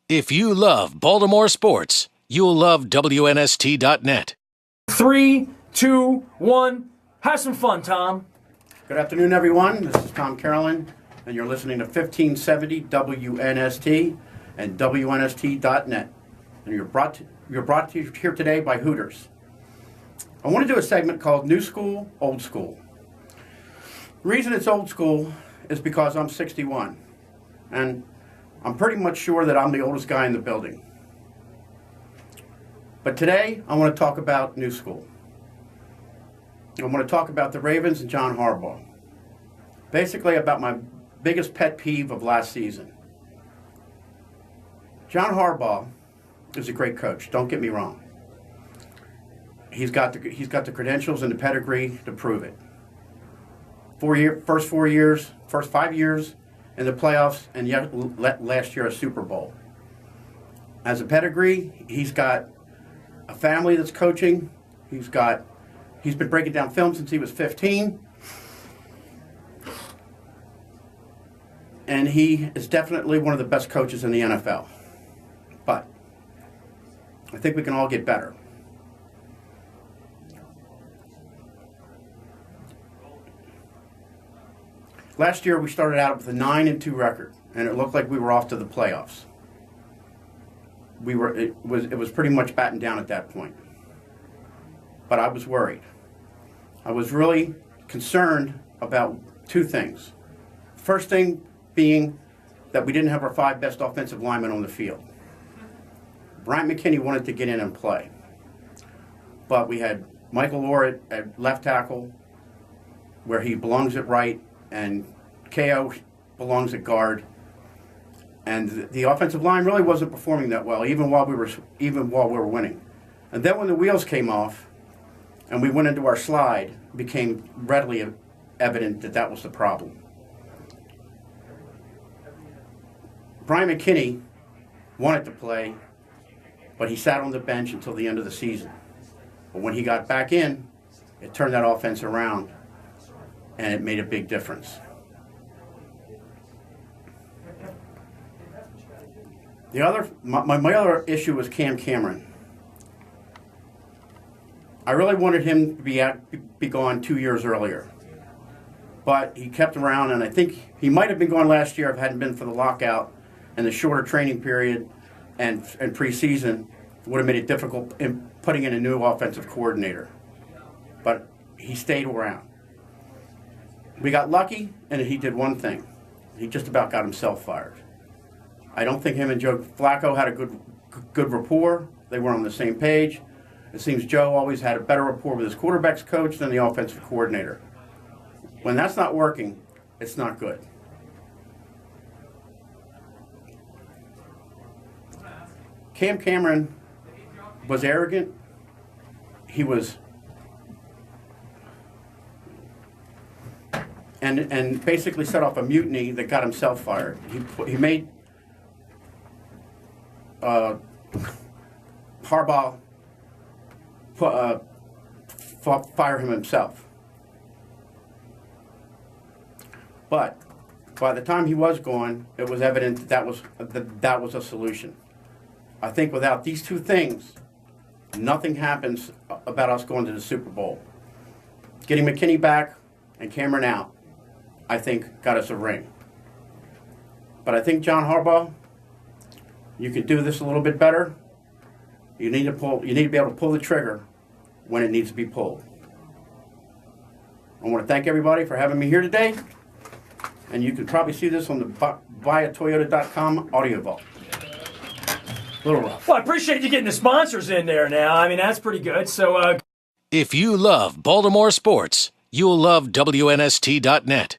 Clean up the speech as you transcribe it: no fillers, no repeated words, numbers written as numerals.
If you love Baltimore sports, you'll love WNST.net. 3, 2, 1. Have some fun, Tom. Good afternoon, everyone. This is Tom Carolan, and you're listening to 1570 WNST and WNST.net. And you're brought to you here today by Hooters. I want to do a segment called New School, Old School. The reason it's old school is because I'm 61, and I'm pretty much sure that I'm the oldest guy in the building. But today, I want to talk about new school. I want to talk about the Ravens and John Harbaugh. Basically about my biggest pet peeve of last season. John Harbaugh is a great coach, don't get me wrong. He's got the credentials and the pedigree to prove it. First 5 years in the playoffs, and yet last year a Super Bowl. As a pedigree, he's got a family that's coaching. He's been breaking down film since he was 15. And he is definitely one of the best coaches in the NFL. But I think we can all get better. Last year, we started out with a 9-2 record, and it looked like we were off to the playoffs. It was pretty much battened down at that point. But I was worried. I was really concerned about two things. First thing being that we didn't have our 5 best offensive linemen on the field. Bryant McKinney wanted to get in and play. But we had Michael Orr at left tackle, where he belongs at right, and KO belongs at guard. And the offensive line really wasn't performing that well, even while we were winning. And then when the wheels came off and we went into our slide, it became readily evident that that was the problem. Brian McKinney wanted to play, but he sat on the bench until the end of the season. But when he got back in, it turned that offense around, and it made a big difference. My other issue was Cam Cameron. I really wanted him to be gone 2 years earlier, but he kept around, and I think he might have been gone last year if it hadn't been for the lockout and the shorter training period and preseason. Would have made it difficult in putting in a new offensive coordinator, but he stayed around. We got lucky, and he did one thing. He just about got himself fired. I don't think him and Joe Flacco had a good rapport. They were on the same page. It seems Joe always had a better rapport with his quarterback's coach than the offensive coordinator. When that's not working, it's not good. Cam Cameron was arrogant. He was and basically set off a mutiny that got himself fired. He made Harbaugh fire him himself. But by the time he was gone, it was evident that was a solution. I think without these two things, nothing happens about us going to the Super Bowl. Getting McKinney back and Cameron out, I think, got us a ring. But I think John Harbaugh, you can do this a little bit better. You need to be able to pull the trigger when it needs to be pulled. I want to thank everybody for having me here today. And you can probably see this on the buyatoyota.com audio vault. A little rough. Well, I appreciate you getting the sponsors in there now. I mean, that's pretty good. So, If you love Baltimore sports, you'll love WNST.net.